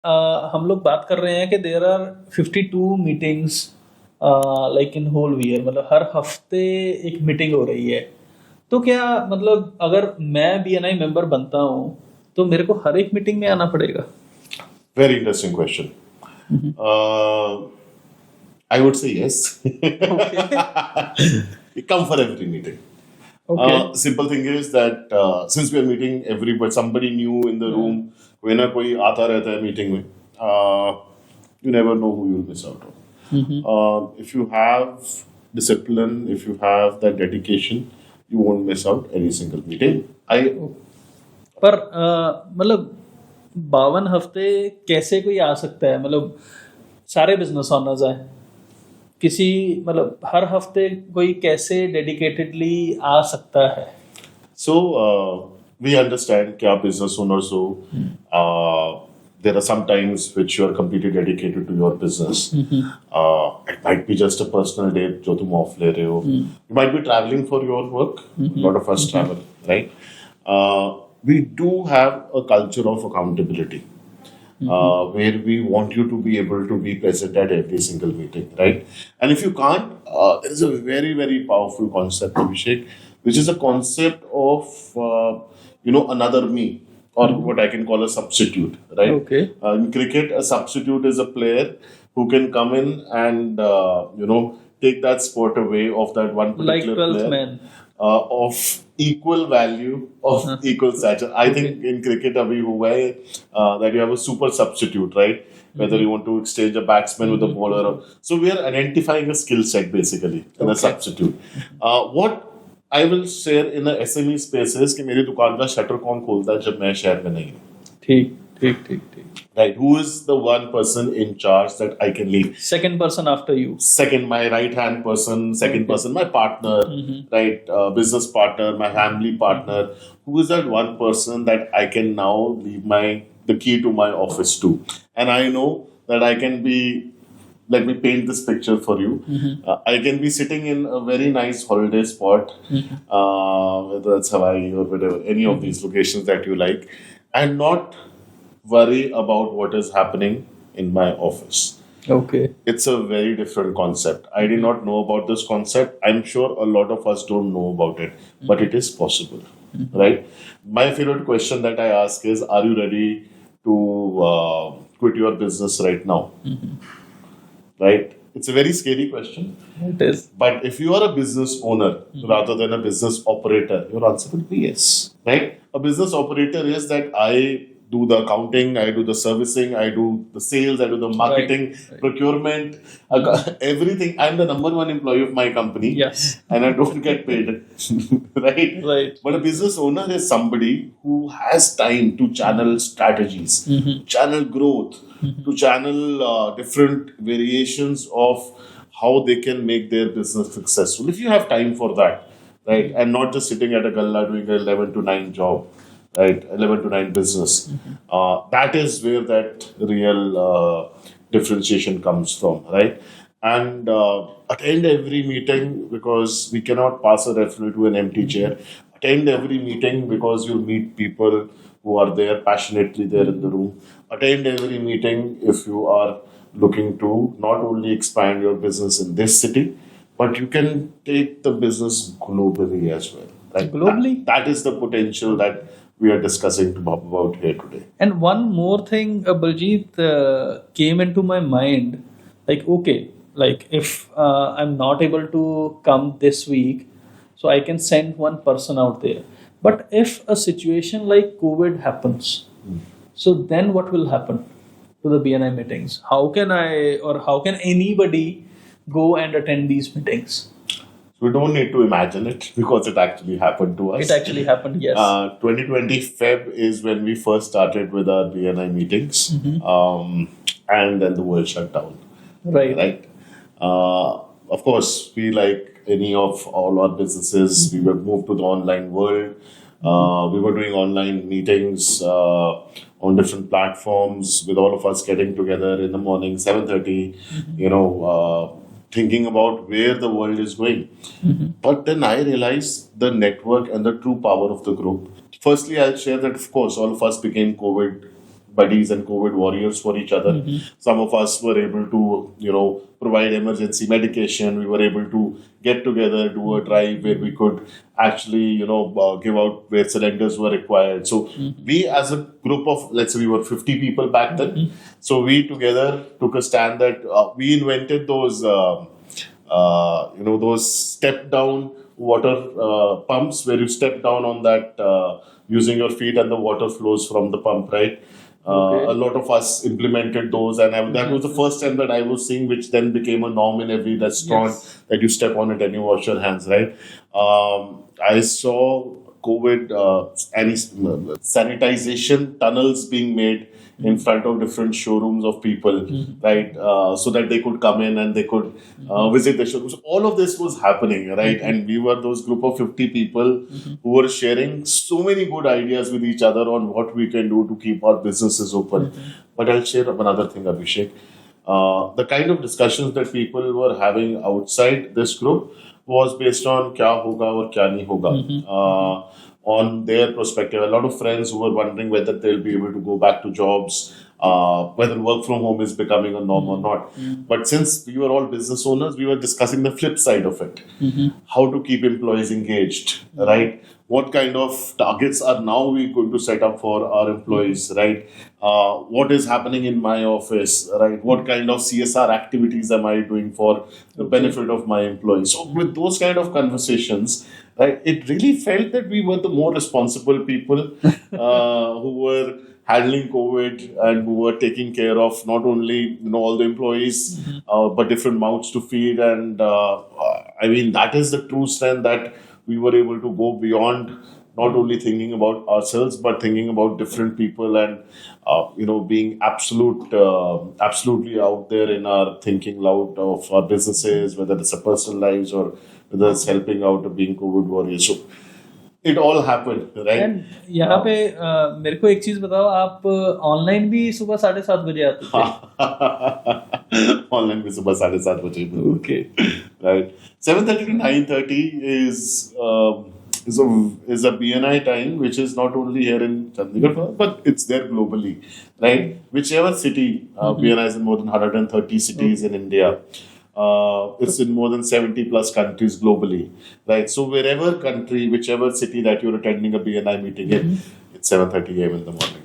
हम लोग बात कर रहे हैं कि there are 52 meetings like in whole year, मतलब हर हफ्ते एक मीटिंग हो रही है। तो क्या मतलब अगर मैं बीएनआई मेंबर बनता हूँ तो मेरे को हर एक मीटिंग में आना पड़ेगा? Very interesting question. I would say yes. You come for every meeting. Okay. Simple thing is that since we are meeting everybody, somebody new in the room, कोई ना कोई आता रहता है मीटिंग में, you never know who you'll miss out on. If you have discipline, if you have that dedication, you won't miss out any single meeting. पर मतलब 52 हफ्ते कैसे कोई आ सकता है? मतलब सारे बिजनेस ओनर्स हैं, किसी मतलब हर हफ्ते कोई कैसे डेडिकेटेडली आ सकता है? So we understand कि आप business owners हो. There are some times which you are completely dedicated to your business. It might be just a personal day जो तुम off ले रहे हो. You might be traveling for your work. A lot of us travel, right? We do have a culture of accountability. Where we want you to be able to be present at every single meeting, right? And if you can't, there is a very, very powerful concept, Abhishek, which is a concept of, another me, or what I can call a substitute, right? Okay. In cricket, a substitute is a player who can come in and, take that sport away of that one particular Like 12th player. man. Of equal value, of equal stature. I think in cricket, abhi hua hai that you have a super substitute, right? Whether you want to exchange a batsman with a bowler. So we are identifying a skill set basically in a substitute. What I will share in the SME space is कि मेरी दुकान का shutter कौन खोलता है जब मैं शहर में नहीं हूँ? ठीक ठीक ठीक ठीक. Right. Who is the one person in charge that I can leave? Second person after you. Second, my right hand person. Second person, my partner, right? Business partner, my family partner. Who is that one person that I can now leave the key to my office to? And I know that I can be. Let me paint this picture for you. I can be sitting in a very nice holiday spot, whether it's Hawaii or whatever, any of these locations that you like, and not worry about what is happening in my office. Okay. It's a very different concept. I did not know about this concept. I'm sure a lot of us don't know about it, but it is possible, right? My favorite question that I ask is, are you ready to quit your business right now? Right? It's a very scary question. It is. But if you are a business owner rather than a business operator, your answer will be yes. Right? A business operator is that I do the accounting, I do the servicing, I do the sales, I do the marketing, procurement, everything. I'm the number one employee of my company. Yes. And I don't get paid. Right? Right. But a business owner is somebody who has time to channel strategies, channel growth, to channel different variations of how they can make their business successful. If you have time for that, right, and not just sitting at a galla doing an 11 to 9 job, right, 11 to 9 business, that is where that real differentiation comes from, right? And attend every meeting because we cannot pass a referral to an empty chair. Attend every meeting because you'll meet people who are there passionately there in the room. Attend every meeting if you are looking to not only expand your business in this city, but you can take the business globally as well. Right? Globally? That is the potential that we are discussing about here today. And one more thing, Baljit, came into my mind. Like, okay, like if I'm not able to come this week, so I can send one person out there. But if a situation like COVID happens, so then what will happen to the BNI meetings? How can I or how can anybody go and attend these meetings? We don't need to imagine it because it actually happened to us. It actually happened, yes. 2020 Feb is when we first started with our BNI meetings, and then the world shut down. Right. Right. Of course, we, like any of all our businesses, we were moved to the online world. We were doing online meetings on different platforms with all of us getting together in the morning, 7:30. Thinking about where the world is going. But then I realized the network and the true power of the group. Firstly, I'll share that, of course, all of us became COVID buddies and COVID warriors for each other. Some of us were able to, provide emergency medication. We were able to get together, do a drive where we could actually, give out where cylinders were required. So we, as a group of, let's say, we were 50 people back then. So we together took a stand that we invented those step down water pumps where you step down on that using your feet and the water flows from the pump, right? Okay. A lot of us implemented those, and that was the first time that I was seeing, which then became a norm in every restaurant, Yes. that you step on it and you wash your hands, right? I saw COVID sanitization tunnels being made in front of different showrooms of people, right? So that they could come in and they could visit the showrooms. All of this was happening, right? And we were those group of 50 people who were sharing so many good ideas with each other on what we can do to keep our businesses open. But I'll share another thing, Abhishek. The kind of discussions that people were having outside this group was based on kya hoga or kya nahi hoga. On their perspective, a lot of friends who were wondering whether they'll be able to go back to jobs, whether work from home is becoming a norm or not. But since we were all business owners, we were discussing the flip side of it. How to keep employees engaged, right? What kind of targets are now we going to set up for our employees, right? What is happening in my office, right? What kind of CSR activities am I doing for the benefit of my employees? So with those kind of conversations, right, it really felt that we were the more responsible people who were handling COVID and who were taking care of not only all the employees but different mouths to feed. And I mean, that is the true strength, that we were able to go beyond not only thinking about ourselves but thinking about different people, and being absolutely out there in our thinking loud of our businesses, whether it's a personal lives or whether it's helping out or being COVID warriors. So it all happened, right? And यहाँ पे मेरे को एक चीज बताओ, आप online भी सुबह 7:30 बजे आते थे? ऑनलाइन भी सुबह 7:30 बजे. Okay. Right. 7:30 to 9:30 is a BNI time, which is not only here in Chandigarh, but it's there globally, right? Whichever city, BNI is in more than 130 cities in India. It's in more than 70 plus countries globally, right? So wherever country, whichever city that you're attending a BNI meeting in, it's 7:30 a.m. in the morning.